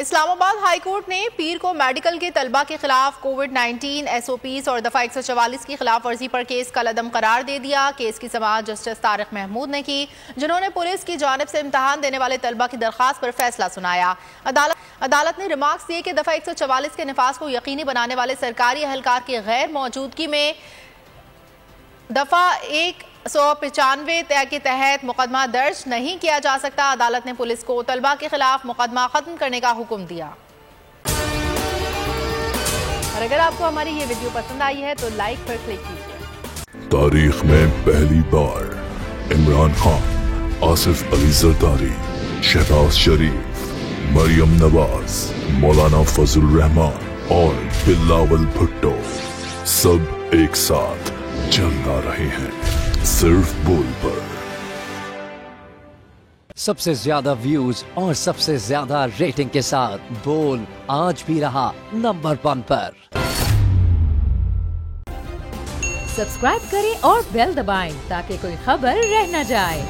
Islamabad high court ने पीर को medical के तलबा के खिलाफ कोविड-19 SOPs और दफा 144 की खिलाफ वर्जी पर केस कलअदम करार दे दिया। केस की समाअत जस्टिस तारिक महमूद ने की, जिन्होंने पुलिस की जानिब से इम्तहान देने वाले तलबा की दरख्वास्त पर फैसला सुनाया। अदालत ने रिमार्क्स दिए कि दफा 144 के नफाज को यकीनी बनाने वाले सरकारी अहलकार की गैर मौजूदगी में दफा 195 के तहत मुकदमा दर्ज नहीं किया जा सकता। अदालत ने पुलिस को तलबा के खिलाफ मुकदमा खत्म करने का हुक्म दिया। और अगर आपको हमारी ये वीडियो पसंद आई है तो लाइक पर क्लिक कीजिए। तारीख में पहली बार इमरान खान, आसिफ अली जरदारी, शहबाज शरीफ, मरियम नवाज, मौलाना फजल रहमान और बिलावल भुट्टो सब एक साथ चल रहे हैं सिर्फ बोल पर। सबसे ज्यादा व्यूज और सबसे ज्यादा रेटिंग के साथ बोल आज भी रहा नंबर 1 पर। सब्सक्राइब करें और बेल दबाएं ताकि कोई खबर रह न जाए।